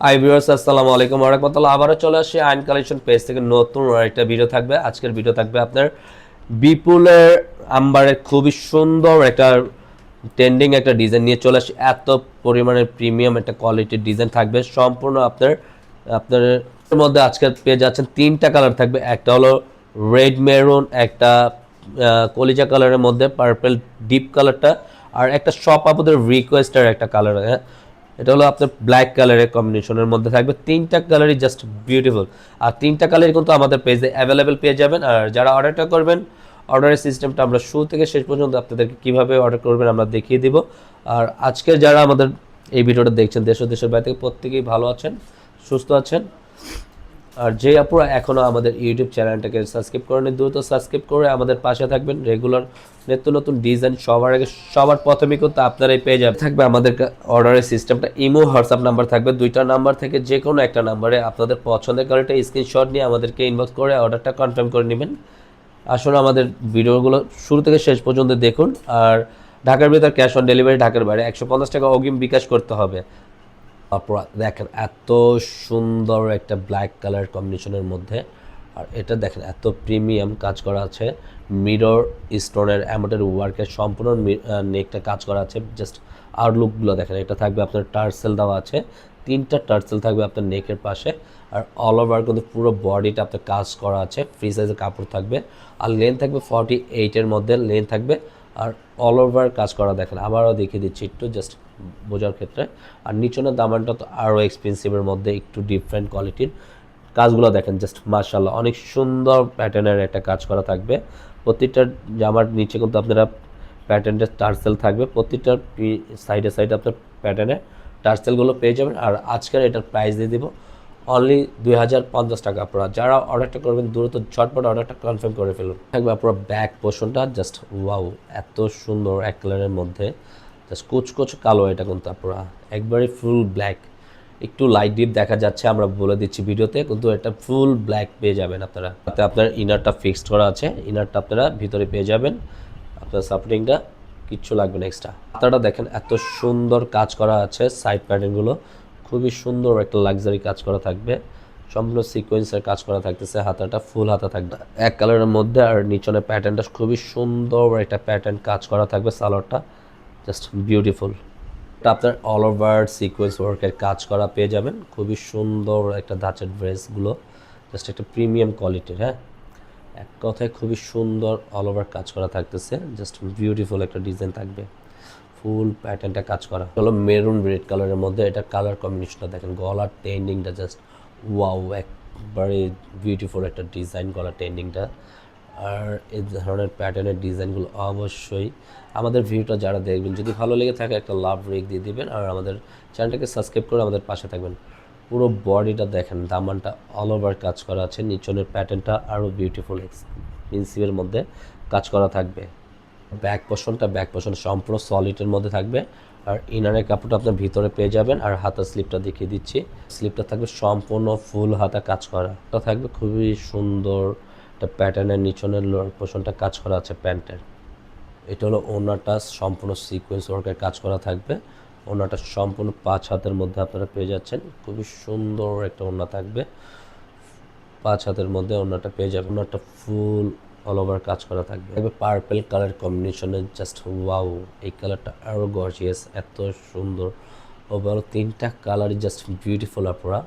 Hi viewers, আসসালামু আলাইকুম ওয়া রাহমাতুল্লাহ। আবারও চলে আসি আইন কালেকশন পেজ থেকে নতুন একটা ভিডিও থাকবে। আজকের ভিডিও থাকবে আপনার বিপুলের আম্বারের খুবই সুন্দর একটা ট্রেন্ডিং একটা ডিজাইন নিয়ে চলে আসি। এত পরিমাণের প্রিমিয়াম একটা কোয়ালিটির ডিজাইন থাকবে সম্পূর্ণ আপনার আপনার এর মধ্যে আজকের পেয়ে যাচ্ছেন তিনটা কালার থাকবে। একটা হলো রেড মেরুন, একটা কলিজা কালারের মধ্যে পার্পল ডিপ কালারটা, আর একটা শপ আপনাদের রিকোয়েস্টের একটা কালার। এটা হলো আপনার ব্ল্যাক কালারের কম্বিনেশনের মধ্যে থাকবে। তিনটা কালারই জাস্ট বিউটিফুল, আর তিনটা কালারই কিন্তু আমাদের পেজে অ্যাভেলেবেল পেয়ে যাবেন। আর যারা অর্ডারটা করবেন, অর্ডারের সিস্টেমটা আমরা শুরু থেকে শেষ পর্যন্ত আপনাদেরকে কীভাবে অর্ডার করবেন আমরা দেখিয়ে দিব। আর আজকে যারা আমাদের এই ভিডিওটা দেখছেন দেশ ও দেশের বাইরে থেকে, প্রত্যেকেই ভালো আছেন, সুস্থ আছেন। আর যে আপুরা এখনও আমাদের ইউটিউব চ্যানেলটাকে সাবস্ক্রাইব করেনি, দ্রুত সাবস্ক্রাইব করে আমাদের পাশে থাকবেন। রেগুলার নিত্য নতুন ডিজাইন সবার আগে সবার প্রথমে কিন্তু আপনারাই পেয়ে যাবেন। থাকবে আমাদের অর্ডারের সিস্টেমটা, ইমো হোয়াটসঅ্যাপ নাম্বার থাকবে, দুইটা নাম্বার থেকে যে কোনো একটা নাম্বারে আপনাদের পছন্দের কালারটা স্ক্রিনশট নিয়ে আমাদেরকে ইনবক্স করে অর্ডারটা কনফার্ম করে নেবেন। আসলে আমাদের ভিডিওগুলো শুরু থেকে শেষ পর্যন্ত দেখুন। আর ঢাকার ভিতর ক্যাশ অন ডেলিভারি, ঢাকার বাইরে 150 টাকা অগ্রিম বিকাশ করতে হবে। আপনারা দেখেন এত সুন্দর একটা ব্ল্যাক কালার কম্বিনেশনের মধ্যে, আর এটা দেখেন এত প্রিমিয়াম কাজ করা আছে। মিরর স্টোনের অ্যামোটের ওয়ার্কের সম্পূর্ণ নেকটা কাজ করা আছে। জাস্ট আর লুকগুলো দেখেন, এটা থাকবে আপনার টার্সেল দেওয়া আছে, তিনটা টার্সেল থাকবে আপনার নেকের পাশে। আর অল ওভার কিন্তু পুরো বডিটা আপনার কাজ করা আছে, ফ্রি সাইজের কাপড় থাকবে। আর লেন থাকবে 48-এর মধ্যে লেন থাকবে। আর অল ওভার কাজ করা দেখেন, আবারও দেখিয়ে দিচ্ছি একটু জাস্ট বোঝার ক্ষেত্রে। আর নিচনের দামানটা তো আরও এক্সপেন্সিভের মধ্যে, একটু ডিফারেন্ট কোয়ালিটির কাজগুলো দেখেন, জাস্ট মাশাআল্লাহ অনেক সুন্দর প্যাটার্নের একটা কাজ করা থাকবে। প্রতিটা জামার নিচে কিন্তু আপনারা প্যাটার্নের টার্সেল থাকবে, প্রতিটা সাইডে সাইডে আপনার প্যাটার্নের টার্সেলগুলো পেয়ে যাবেন। আর আজকের এটার প্রাইস দিয়ে দিব অনলি 2050 টাকা। আপনারা যারা অর্ডারটা করবেন দ্রুত ঝটপট অর্ডারটা কনফার্ম করে ফেলুন। থাকবে আপনার ব্যাক পোর্শনটা জাস্ট ওয়াও, এত সুন্দর এক কালারের মধ্যে, জাস্ট কুচকুচ কালো। এটা কিন্তু আপনারা একবারে ফুল ব্ল্যাক, একটু লাইট ডিপ দেখা যাচ্ছে আমরা বলে দিচ্ছি ভিডিওতে, কিন্তু এটা ফুল ব্ল্যাক পেয়ে যাবেন আপনারা। তাতে আপনার ইনারটা ফিক্সড করা আছে, ইনারটা আপনারা ভিতরে পেয়ে যাবেন। আপনার সাপোর্টিংটা কিচ্ছু লাগবে না এক্সট্রা। হাতাটা দেখেন এত সুন্দর কাজ করা আছে, সাইড প্যাটার্নগুলো খুবই সুন্দর একটা লাক্সারি কাজ করা থাকবে। সম্পূর্ণ সিকোয়েন্সের কাজ করা থাকতেছে, হাতাটা ফুল হাতা থাকবে এক কালারের মধ্যে। আর নিচনের প্যাটার্নটা খুবই সুন্দর একটা প্যাটার্ন কাজ করা থাকবে, সালোয়ারটা জাস্ট বিউটিফুল। আপনার অল ওভার সিকোয়েন্স ওয়ার্কের কাজ করা পেয়ে যাবেন, খুবই সুন্দর একটা ধাঁচের ড্রেসগুলো, জাস্ট একটা প্রিমিয়াম কোয়ালিটির। হ্যাঁ, এক কথায় খুবই সুন্দর অল ওভার কাজ করা থাকতেছে, জাস্ট বিউটিফুল একটা ডিজাইন থাকবে। ফুল প্যাটার্নটা কাজ করা হলো মেরুন রেড কালারের মধ্যে। এটা কালার কম্বিনেশনটা দেখেন, গলার টেন্ডিংটা জাস্ট ওয়াও, একবারে বিউটিফুল একটা ডিজাইন গলার টেন্ডিংটা। আর এই ধরনের প্যাটার্নের ডিজাইনগুলো অবশ্যই আমাদের ভিডিওটা যারা দেখবেন যদি ভালো লেগে থাকে একটা লাভ রেক দিয়ে দিবেন। আর আমাদের চ্যানেলটাকে সাবস্ক্রাইব করে আমাদের পাশে থাকবেন। পুরো বডিটা দেখেন, দামানটা অল ওভার কাজ করা আছে, নিচনের প্যাটার্নটা আরও বিউটিফুল এক্সপেন্সিভের মধ্যে কাজ করা থাকবে। ব্যাক পোর্শন সম্পূর্ণ সলিডের মধ্যে থাকবে। আর ইনারের কাপড়টা আপনার ভিতরে পেয়ে যাবেন। আর হাতার স্লিপটা দেখিয়ে দিচ্ছি, স্লিপটা থাকবে সম্পূর্ণ ফুল হাতা কাজ করা, এটা থাকবে খুবই সুন্দর একটা প্যাটার্নের। নিচনের লোয়ার পোর্শনটা কাজ করা আছে প্যান্টের। এটা হলো ওনাটা, সম্পূর্ণ সিকোয়েন্স ওয়ার্কের কাজ করা থাকবে। ওনাটা সম্পূর্ণ 5 হাতের মধ্যে আপনারা পেয়ে যাচ্ছেন, খুবই সুন্দর একটা ওনা থাকবে। 5 হাতের মধ্যে ওনাটা পেয়ে যাবেন। ওনাটা ফুল অল ওভার কাজ করা থাকবে। পার্পল কালার কম্বিনেশনে জাস্ট ওয়াও, এই কালারটা আরও গর্জিয়াস, এত সুন্দর। ওভারঅল তিনটা কালারই জাস্ট বিউটিফুল। আপনারা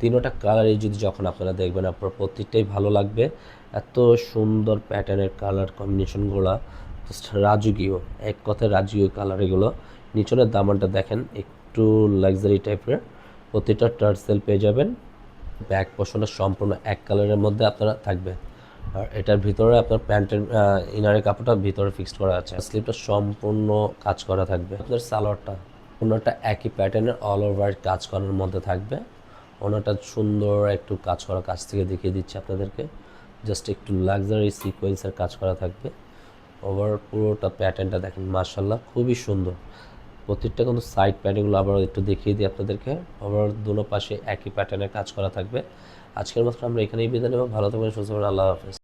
তিনোটা কালারই যদি যখন আপনারা দেখবেন আপনার প্রত্যেকটাই ভালো লাগবে। এত সুন্দর প্যাটার্নের কালার কম্বিনেশনগুলো জাস্ট রাজকীয়, এক কথায় রাজকীয় কালার এগুলো। নিচনের দামানটা দেখেন একটু লাক্সারি টাইপের, প্রতিটা টার্সেল পেয়ে যাবেন। ব্যাক পোর্শনটা সম্পূর্ণ এক কালারের মধ্যে আপনারা থাকবে। আর এটার ভিতরে আপনার প্যান্টের ইনারের কাপড়টা ভিতরে ফিক্সড করা আছে, স্লিপটা সম্পূর্ণ কাজ করা থাকবে। আপনার সালোয়ারটা ওনাটা একই প্যাটার্নের অল ওভার কাজ করার মধ্যে থাকবে। ওনাটা সুন্দর একটু কাজ করা, কাছ থেকে দেখিয়ে দিচ্ছি আপনাদেরকে, জাস্ট একটু লাক্সারি সিকোয়েন্সের কাজ করা থাকবে। ওভার পুরোটা প্যাটার্নটা দেখেন মাশাআল্লাহ খুবই সুন্দর। প্রত্যেকটা কিন্তু সাইড প্যাটার্নগুলো আবার একটু দেখিয়ে দিই আপনাদেরকে। ওভার দুনো পাশে একই প্যাটার্নের কাজ করা থাকবে। আজকের মতো আমরা এখানেই বিদায় নেব। ভালো থাকবেন, সুস্থ থাকবেন, আল্লাহ হাফেজ।